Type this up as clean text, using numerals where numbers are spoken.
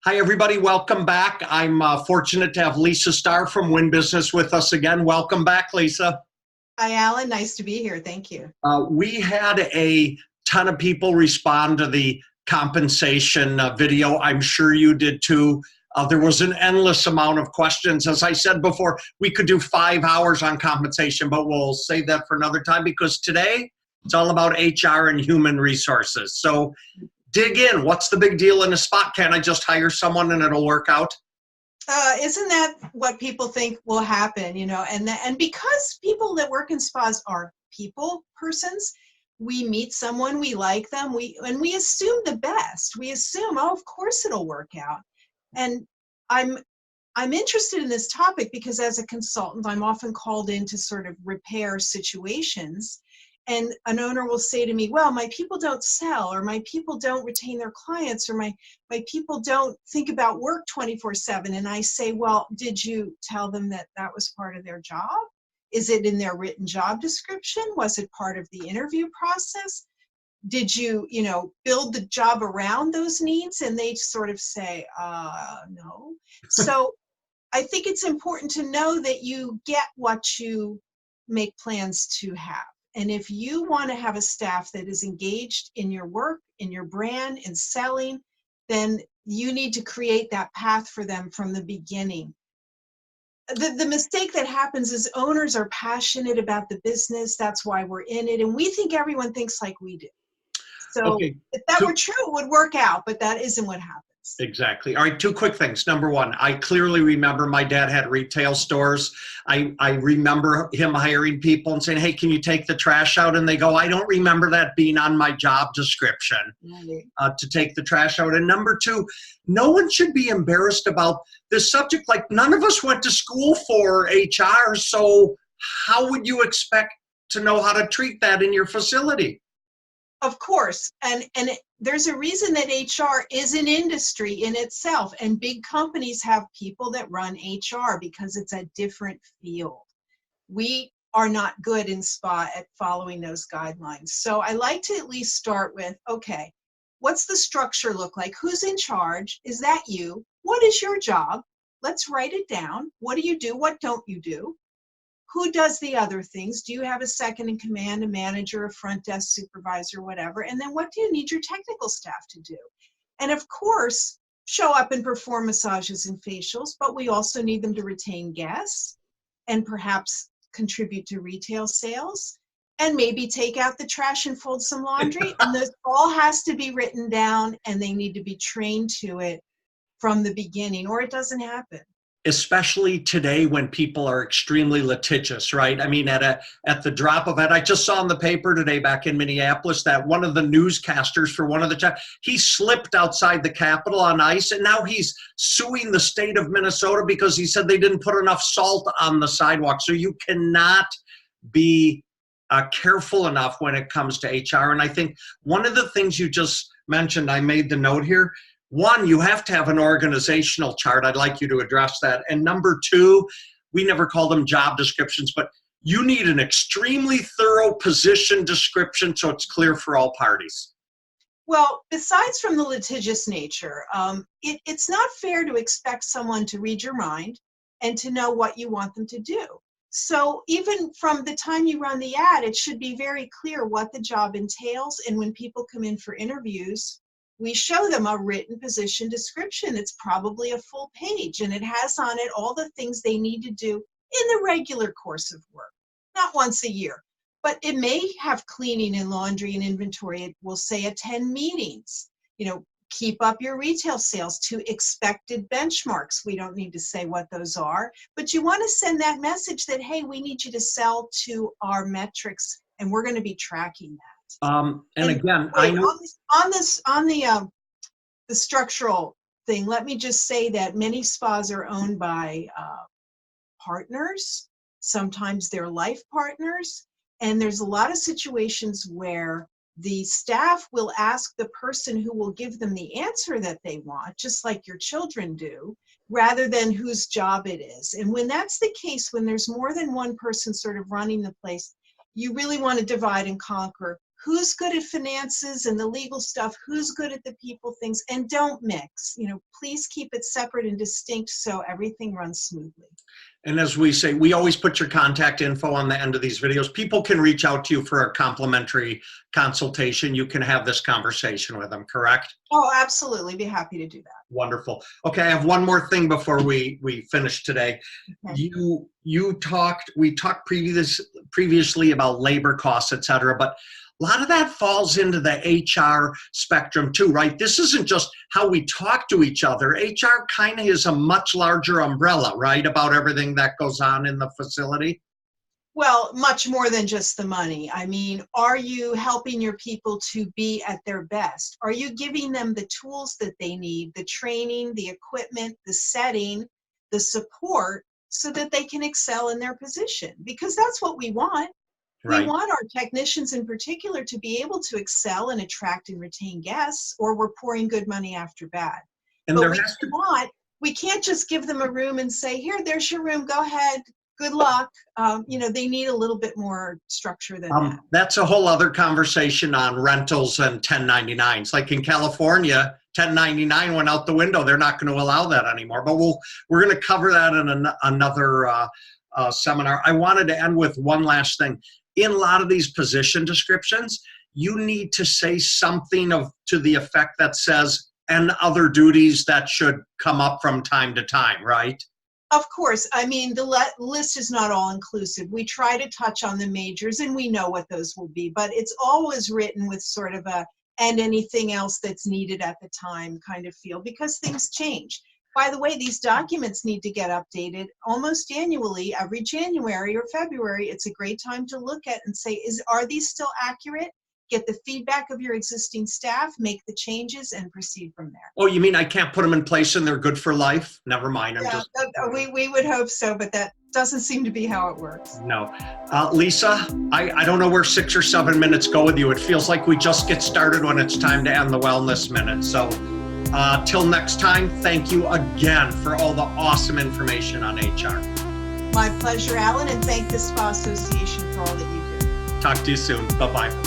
Hi, everybody. Welcome back. I'm fortunate to have Lisa Starr from Wynne Business with us again. Welcome back, Lisa. Hi, Allan. Nice to be here. Thank you. We had a ton of people respond to the compensation video. I'm sure you did too. There was an endless amount of questions. As I said before, we could do 5 hours on compensation, but we'll save that for another time because today it's all about HR and human resources. So dig in. What's the big deal in a spot? Can't I just hire someone and it'll work out? Isn't that what people think will happen? And because people that work in spas are people persons, we meet someone, we like them, we assume the best. We assume, oh, of course it'll work out. And I'm interested in this topic because as a consultant, I'm often called in to sort of repair situations. And an owner will say to me, well, my people don't sell, or my people don't retain their clients, or my people don't think about work 24/7. And I say, well, did you tell them that that was part of their job? Is it in their written job description? Was it part of the interview process? Did you, build the job around those needs? And they sort of say, no. So I think it's important to know that you get what you make plans to have. And if you want to have a staff that is engaged in your work, in your brand, in selling, then you need to create that path for them from the beginning. The mistake that happens is owners are passionate about the business. That's why we're in it. And we think everyone thinks like we do. So Okay. if that were true, it would work out, but that isn't what happens. Exactly. All right, 2 quick things. Number one, I clearly remember my dad had retail stores. I remember him hiring people and saying, hey, can you take the trash out? And they go, I don't remember that being on my job description to take the trash out. And number two, no one should be embarrassed about this subject. Like none of us went to school for HR, so how would you expect to know how to treat that in your facility? Of course, and there's a reason that HR is an industry in itself, and big companies have people that run HR because it's a different field. We are not good in spa at following those guidelines. So I like to at least start with, okay, what's the structure look like? Who's in charge? Is that you? What is your job? Let's write it down. What do you do? What don't you do? Who does the other things? Do you have a second in command, a manager, a front desk supervisor, whatever? And then what do you need your technical staff to do? And of course, show up and perform massages and facials, but we also need them to retain guests and perhaps contribute to retail sales and maybe take out the trash and fold some laundry. And this all has to be written down and they need to be trained to it from the beginning or it doesn't happen. Especially today when people are extremely litigious, right? I mean, at the drop of it, I just saw in the paper today back in Minneapolis that one of the newscasters for one of the he slipped outside the Capitol on ice, and now he's suing the state of Minnesota because he said they didn't put enough salt on the sidewalk. So you cannot be careful enough when it comes to HR. And I think one of the things you just mentioned, I made the note here. One, you have to have an organizational chart. I'd like you to address that. And number two, we never call them job descriptions, but you need an extremely thorough position description so it's clear for all parties. Well, besides from the litigious nature, it's not fair to expect someone to read your mind and to know what you want them to do. So even from the time you run the ad, it should be very clear what the job entails. And when people come in for interviews, we show them a written position description. It's probably a full page, and it has on it all the things they need to do in the regular course of work, not once a year. But it may have cleaning and laundry and inventory. It will say attend meetings, keep up your retail sales to expected benchmarks. We don't need to say what those are, but you want to send that message that, hey, we need you to sell to our metrics, and we're going to be tracking that. And again, wait, I know on the structural thing, let me just say that many spas are owned by partners. Sometimes they're life partners. And there's a lot of situations where the staff will ask the person who will give them the answer that they want, just like your children do, rather than whose job it is. And when that's the case, when there's more than one person sort of running the place, you really want to divide and conquer who's good at finances and the legal stuff, who's good at the people things, and don't mix. Please keep it separate and distinct so everything runs smoothly. And as we say, we always put your contact info on the end of these videos. People can reach out to you for a complimentary consultation. You can have this conversation with them, correct? Oh, absolutely. Be happy to do that. Wonderful. Okay, I have one more thing before we finish today. Okay. We talked previously about labor costs, et cetera, but a lot of that falls into the HR spectrum too, right? This isn't just how we talk to each other. HR kind of is a much larger umbrella, right, about everything that goes on in the facility. Well, much more than just the money. I mean, are you helping your people to be at their best? Are you giving them the tools that they need, the training, the equipment, the setting, the support, so that they can excel in their position? Because that's what we want. Right. We want our technicians in particular to be able to excel and attract and retain guests, or we're pouring good money after bad. And But we can't just give them a room and say, here, there's your room, go ahead, good luck. They need a little bit more structure than that. That's a whole other conversation on rentals and 1099s. Like in California, 1099 went out the window. They're not going to allow that anymore. But we're going to cover that in another seminar. I wanted to end with one last thing. In a lot of these position descriptions, you need to say something to the effect that says, and other duties that should come up from time to time, right? Of course. I mean, the list is not all inclusive. We try to touch on the majors, and we know what those will be, but it's always written with sort of and anything else that's needed at the time kind of feel, because things change. By the way, these documents need to get updated almost annually, every January or February. It's a great time to look at and say, are these still accurate? Get the feedback of your existing staff, make the changes, and proceed from there. Oh, you mean I can't put them in place and they're good for life? Never mind. We would hope so, but that doesn't seem to be how it works. No. Lisa, I don't know where 6 or 7 minutes go with you. It feels like we just get started when it's time to end the Wellness Minute. So till next time, thank you again for all the awesome information on HR. My pleasure, Allan, and thank the Spa Association for all that you do. Talk to you soon. Bye-bye.